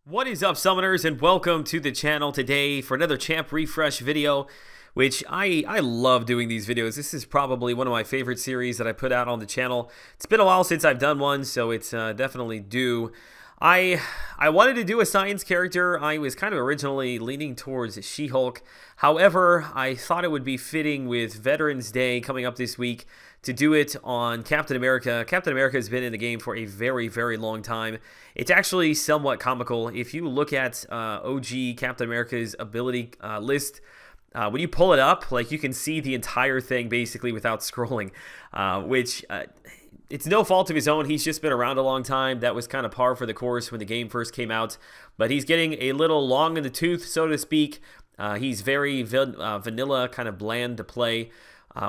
What is up, summoners, and welcome to the channel today for another champ refresh video, which I love doing these videos. This is probably one of my favorite series that I put out on the channel. It's been a while since I've done one, so it's definitely due. I wanted to do a science character. I was kind of originally leaning towards She-Hulk. However, I thought it would be fitting with Veterans Day coming up this week to do it on Captain America. Captain America has been in the game for a very, very long time. It's actually somewhat comical. If you look at OG Captain America's ability list, when you pull it up, like, you can see the entire thing basically without scrolling, which it's no fault of his own. He's just been around a long time. That was kind of par for the course when the game first came out. But he's getting a little long in the tooth, so to speak. He's very vanilla, kind of bland to play.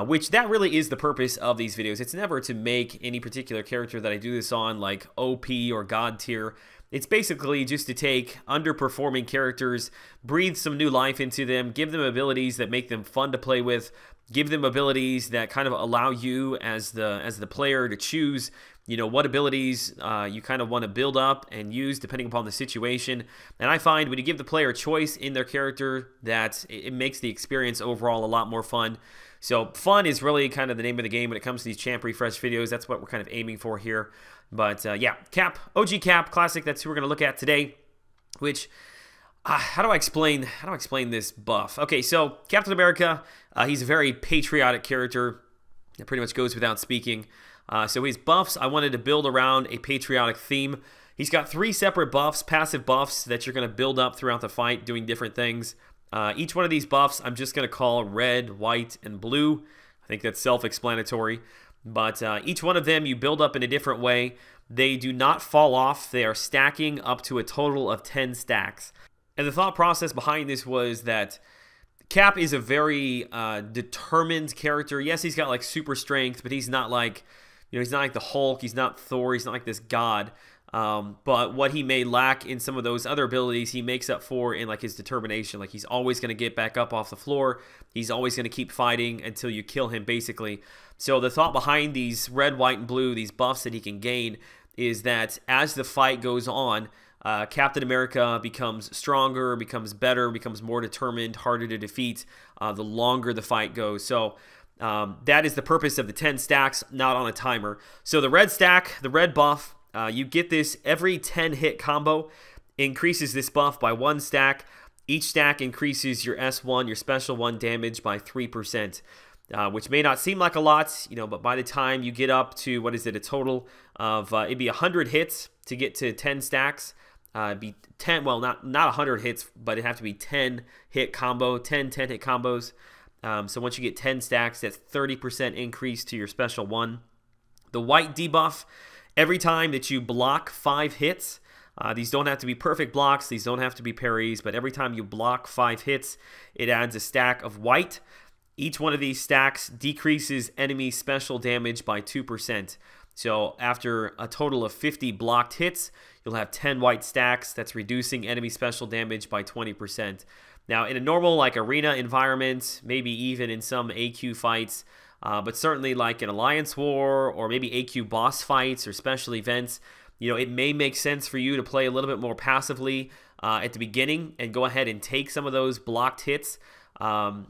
Which that really is the purpose of these videos. It's never to make any particular character that I do this on like OP or God tier. It's basically just to take underperforming characters, breathe some new life into them, give them abilities that make them fun to play with, give them abilities that kind of allow you as the player to choose, you know, what abilities you kind of want to build up and use depending upon the situation. And I find when you give the player a choice in their character, that it makes the experience overall a lot more fun. So fun is really kind of the name of the game when it comes to these champ refresh videos. That's what we're kind of aiming for here. But yeah, Cap, OG Cap, classic. That's who we're gonna look at today. Which, how do I explain this buff? Okay, so Captain America, he's a very patriotic character. It pretty much goes without speaking. So his buffs, I wanted to build around a patriotic theme. He's got 3 separate buffs, passive buffs that you're gonna build up throughout the fight, doing different things. Each one of these buffs I'm just going to call red, white, and blue. I think that's self-explanatory. But each one of them you build up in a different way. They do not fall off. They are stacking up to a total of 10 stacks. And the thought process behind this was that Cap is a very determined character. Yes, he's got like super strength, but he's not like, you know, he's not like the Hulk. He's not Thor. He's not like this god. But what he may lack in some of those other abilities, he makes up for in like his determination. Like, he's always going to get back up off the floor. He's always going to keep fighting until you kill him, basically. So the thought behind these red, white, and blue, these buffs that he can gain, is that as the fight goes on, Captain America becomes stronger, becomes better, becomes more determined, harder to defeat the longer the fight goes. So that is the purpose of the 10 stacks, not on a timer. So the red stack, the red buff, you get this every 10 hit combo, increases this buff by 1 stack. Each stack increases your S1, your special 1 damage by 3%, which may not seem like a lot, you know, but by the time you get up to, what is it, a total of, it'd be 100 hits to get to 10 stacks. It'd be 10, well, not 100 hits, but it'd have to be 10 hit combo, 10 hit combos. So once you get 10 stacks, that's 30% increase to your special 1. The white debuff, every time that you block 5 hits, these don't have to be perfect blocks, these don't have to be parries, but every time you block 5 hits, it adds a stack of white. Each one of these stacks decreases enemy special damage by 2%. So after a total of 50 blocked hits, you'll have 10 white stacks. That's reducing enemy special damage by 20%. Now, in a normal like arena environment, maybe even in some AQ fights, but certainly like an Alliance War or maybe AQ boss fights or special events, you know, it may make sense for you to play a little bit more passively at the beginning and go ahead and take some of those blocked hits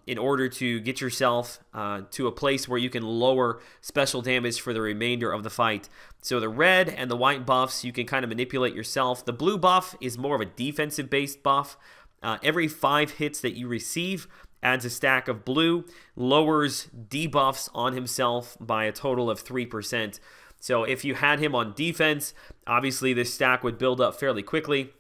in order to get yourself to a place where you can lower special damage for the remainder of the fight. So the red and the white buffs, you can kind of manipulate yourself. The blue buff is more of a defensive-based buff. Every 5 hits that you receive adds a stack of blue, lowers debuffs on himself by a total of 3%. So if you had him on defense, obviously this stack would build up fairly quickly.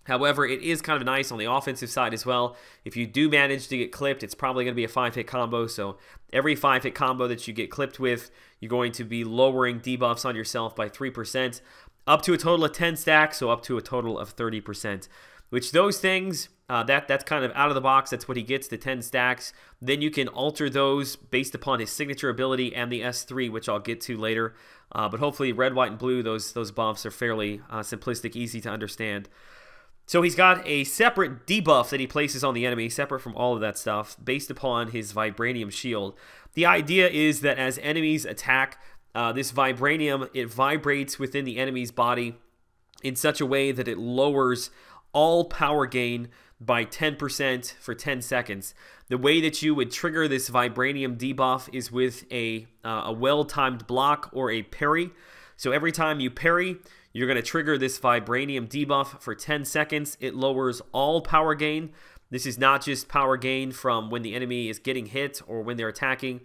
However, it is kind of nice on the offensive side as well. If you do manage to get clipped, it's probably going to be a 5-hit combo. So every 5-hit combo that you get clipped with, you're going to be lowering debuffs on yourself by 3%, up to a total of 10 stacks, so up to a total of 30%. Which those things, that's kind of out of the box. That's what he gets, the 10 stacks. Then you can alter those based upon his signature ability and the S3, which I'll get to later. But hopefully red, white, and blue, those buffs are fairly simplistic, easy to understand. So he's got a separate debuff that he places on the enemy, separate from all of that stuff, based upon his vibranium shield. The idea is that as enemies attack, this vibranium, it vibrates within the enemy's body in such a way that it lowers all power gain by 10% for 10 seconds. The way that you would trigger this Vibranium debuff is with a well-timed block or a parry. So every time you parry, you're going to trigger this Vibranium debuff for 10 seconds. It lowers all power gain. This is not just power gain from when the enemy is getting hit or when they're attacking.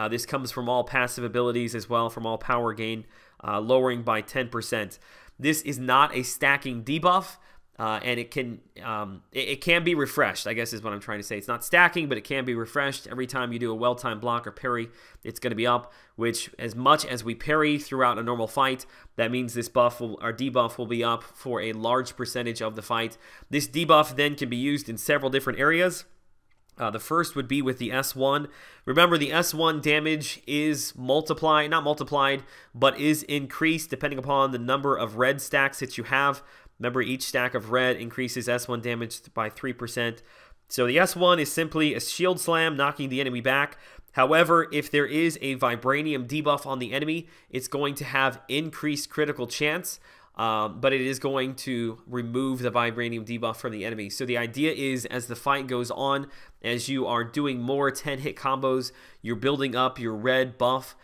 This comes from all passive abilities as well, from all power gain, lowering by 10%. This is not a stacking debuff. And it can be refreshed, I guess is what I'm trying to say. It's not stacking, but it can be refreshed. Every time you do a well-timed block or parry, it's going to be up, which as much as we parry throughout a normal fight, that means this buff or debuff will be up for a large percentage of the fight. This debuff then can be used in several different areas. The first would be with the S1. Remember, the S1 damage is not multiplied, but is increased depending upon the number of red stacks that you have. Remember, each stack of red increases S1 damage by 3%. So the S1 is simply a shield slam, knocking the enemy back. However, if there is a Vibranium debuff on the enemy, it's going to have increased critical chance, but it is going to remove the Vibranium debuff from the enemy. So the idea is, as the fight goes on, as you are doing more 10-hit combos, you're building up your red buff.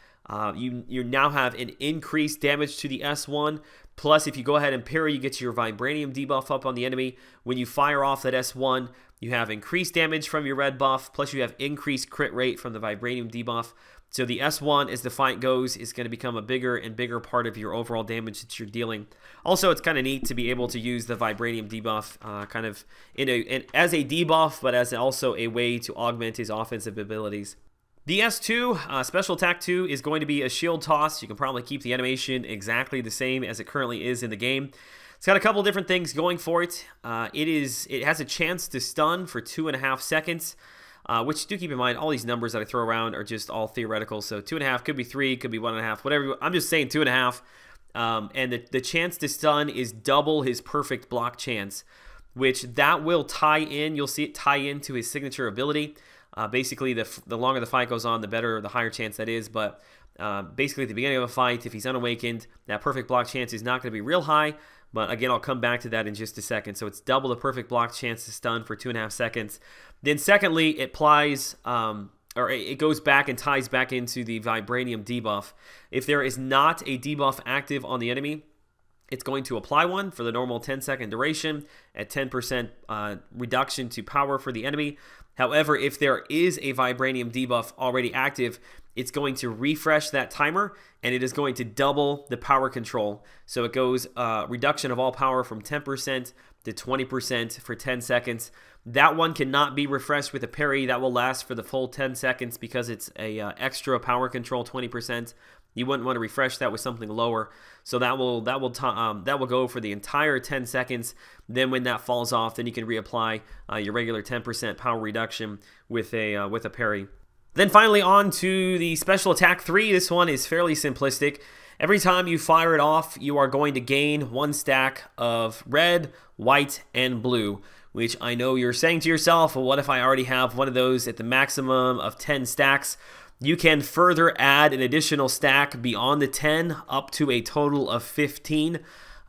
You now have an increased damage to the S1. Plus, if you go ahead and parry, you get your Vibranium debuff up on the enemy. When you fire off that S1, you have increased damage from your red buff, plus you have increased crit rate from the Vibranium debuff. So the S1, as the fight goes, is going to become a bigger and bigger part of your overall damage that you're dealing. Also, it's kind of neat to be able to use the Vibranium debuff kind of as a debuff, but as also a way to augment his offensive abilities. The S2, Special Attack 2, is going to be a shield toss. You can probably keep the animation exactly the same as it currently is in the game. It's got a couple different things going for it. It has a chance to stun for 2.5 seconds, which, do keep in mind, all these numbers that I throw around are just all theoretical. So 2.5 could be 3, could be 1.5, whatever. I'm just saying 2.5. And the chance to stun is double his perfect block chance, which that will tie in. You'll see it tie into his signature ability. Basically, the longer the fight goes on, the better, the higher chance that is. But basically, at the beginning of a fight, if he's unawakened, that perfect block chance is not going to be real high. But again, I'll come back to that in just a second. So it's double the perfect block chance to stun for 2.5 seconds. Then secondly, it applies, or it goes back and ties back into the Vibranium debuff. If there is not a debuff active on the enemy, it's going to apply one for the normal 10-second duration at 10% reduction to power for the enemy. However, if there is a Vibranium debuff already active, it's going to refresh that timer, and it is going to double the power control. So it goes reduction of all power from 10% to 20% for 10 seconds. That one cannot be refreshed with a parry. That will last for the full 10 seconds because it's a extra power control 20%. You wouldn't want to refresh that with something lower. So that will go for the entire 10 seconds. Then when that falls off, then you can reapply your regular 10% power reduction with a parry. Then finally on to the Special Attack 3. This one is fairly simplistic. Every time you fire it off, you are going to gain 1 stack of red, white, and blue, which I know you're saying to yourself, well, what if I already have one of those at the maximum of 10 stacks? You can further add an additional stack beyond the 10 up to a total of 15.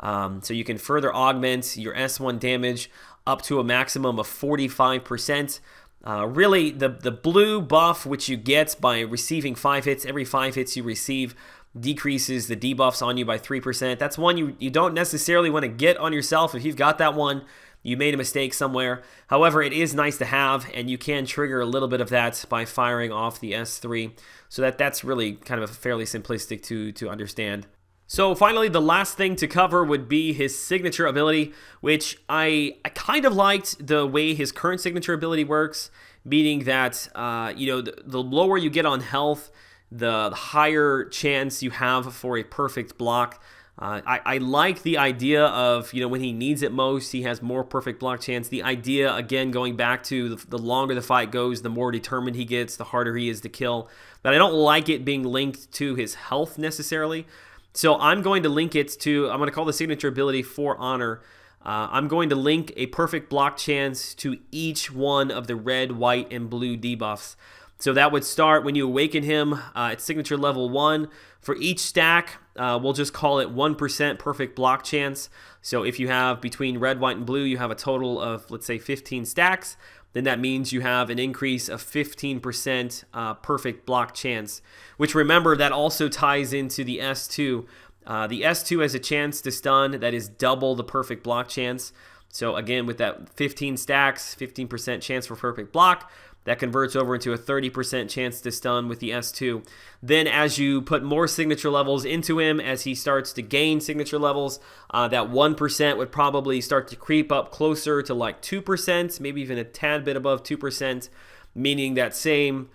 So you can further augment your S1 damage up to a maximum of 45%. Really, the blue buff, which you get by receiving 5 hits, every 5 hits you receive decreases the debuffs on you by 3%. That's one you don't necessarily want to get on yourself. If you've got that one, you made a mistake somewhere. However, it is nice to have, and you can trigger a little bit of that by firing off the S3. So that's really kind of fairly simplistic to understand. So finally, the last thing to cover would be his signature ability, which I kind of liked the way his current signature ability works, meaning that the lower you get on health, the higher chance you have for a perfect block. I like the idea of, when he needs it most, he has more perfect block chance. The idea, again, going back to the longer the fight goes, the more determined he gets, the harder he is to kill. But I don't like it being linked to his health necessarily. So I'm going to link it to, I'm going to call the signature ability For Honor. I'm going to link a perfect block chance to each one of the red, white, and blue debuffs. So that would start when you awaken him at signature level 1. For each stack, we'll just call it 1% perfect block chance. So if you have between red, white, and blue, you have a total of, let's say, 15 stacks, then that means you have an increase of 15% perfect block chance, which, remember, that also ties into the S2. The S2 has a chance to stun that is double the perfect block chance. So again, with that 15 stacks, 15% chance for perfect block, that converts over into a 30% chance to stun with the S2. Then as you put more signature levels into him, as he starts to gain signature levels, that 1% would probably start to creep up closer to like 2%, maybe even a tad bit above 2%, meaning that same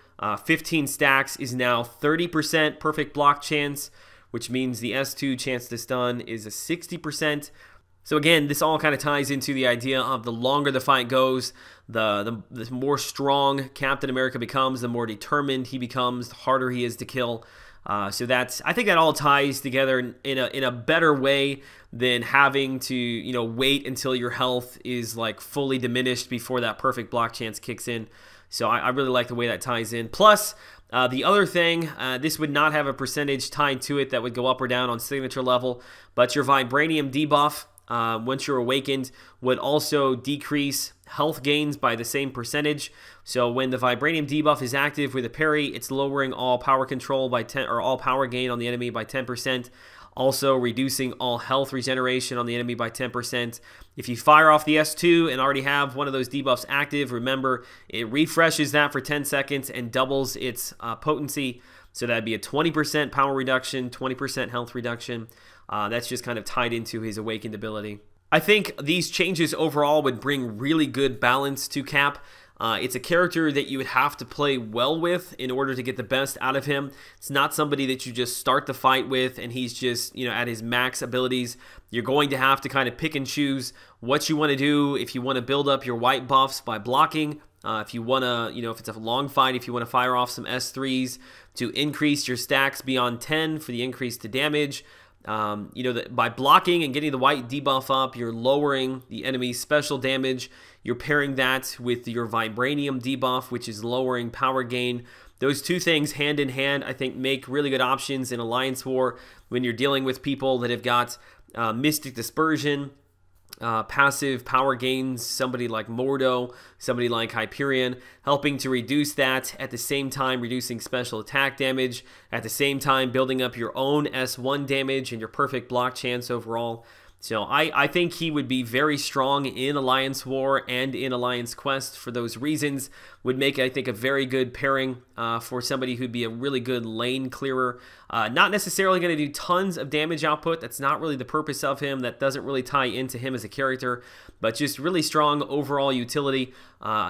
15 stacks is now 30% perfect block chance, which means the S2 chance to stun is a 60%. So again, this all kind of ties into the idea of the longer the fight goes, the more strong Captain America becomes, the more determined he becomes, the harder he is to kill. So I think that all ties together in a better way than having to wait until your health is like fully diminished before that perfect block chance kicks in. So I really like the way that ties in. Plus, the other thing, this would not have a percentage tied to it that would go up or down on signature level, but your Vibranium debuff, once you're awakened, would also decrease health gains by the same percentage. So when the Vibranium debuff is active with a parry, it's lowering all power control by 10, or all power gain on the enemy by 10%. Also reducing all health regeneration on the enemy by 10%. If you fire off the S2 and already have one of those debuffs active, remember, it refreshes that for 10 seconds and doubles its potency. So that'd be a 20% power reduction, 20% health reduction. That's just kind of tied into his awakened ability. I think these changes overall would bring really good balance to Cap. It's a character that you would have to play well with in order to get the best out of him. It's not somebody that you just start the fight with and he's just, at his max abilities. You're going to have to kind of pick and choose what you want to do. If you want to build up your white buffs by blocking, if you want to, if it's a long fight, if you want to fire off some S3s to increase your stacks beyond 10 for the increase to damage. By blocking and getting the white debuff up, you're lowering the enemy's special damage. You're pairing that with your Vibranium debuff, which is lowering power gain. Those two things hand in hand, I think, make really good options in Alliance War when you're dealing with people that have got Mystic Dispersion, passive power gains, somebody like Mordo, somebody like Hyperion, helping to reduce that, at the same time reducing special attack damage, at the same time building up your own S1 damage and your perfect block chance overall. So I think he would be very strong in Alliance War and in Alliance Quest for those reasons. Would make, I think, a very good pairing for somebody who'd be a really good lane clearer. Not necessarily going to do tons of damage output. That's not really the purpose of him. That doesn't really tie into him as a character, but just really strong overall utility.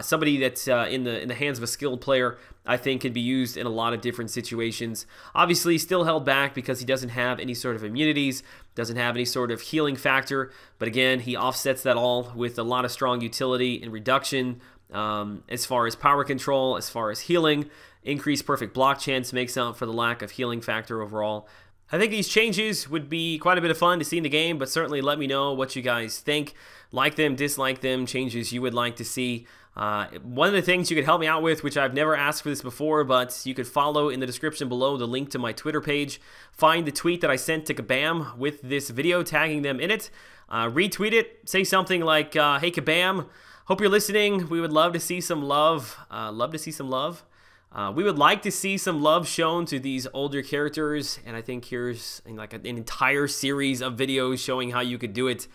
Somebody that's in the hands of a skilled player, I think, could be used in a lot of different situations. Obviously, still held back because he doesn't have any sort of immunities, doesn't have any sort of healing factor, but again, he offsets that all with a lot of strong utility and reduction as far as power control, as far as healing. Increased perfect block chance makes up for the lack of healing factor overall. I think these changes would be quite a bit of fun to see in the game, but certainly let me know what you guys think. Like them, dislike them, changes you would like to see. One of the things you could help me out with, which I've never asked for this before, but you could follow in the description below the link to my Twitter page. Find the tweet that I sent to Kabam with this video, tagging them in it. Retweet it. Say something like, hey Kabam, hope you're listening. We would love to see some love. We would like to see some love shown to these older characters, and I think here's like an entire series of videos showing how you could do it.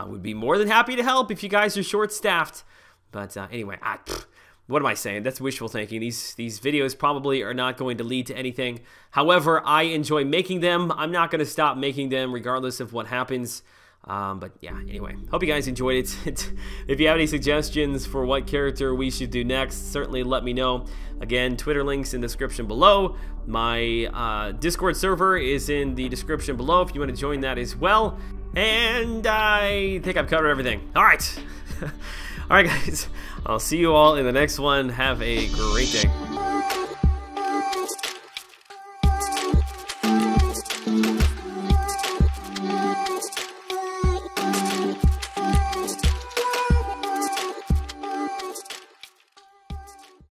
Would be more than happy to help if you guys are short-staffed. But anyway, what am I saying? That's wishful thinking. These videos probably are not going to lead to anything. However, I enjoy making them. I'm not going to stop making them regardless of what happens. But yeah, anyway, hope you guys enjoyed it. If you have any suggestions for what character we should do next, certainly let me know. Again, Twitter links in the description below. My Discord server is in the description below if you want to join that as well. And I think I've covered everything. All right. All right, guys. I'll see you all in the next one. Have a great day.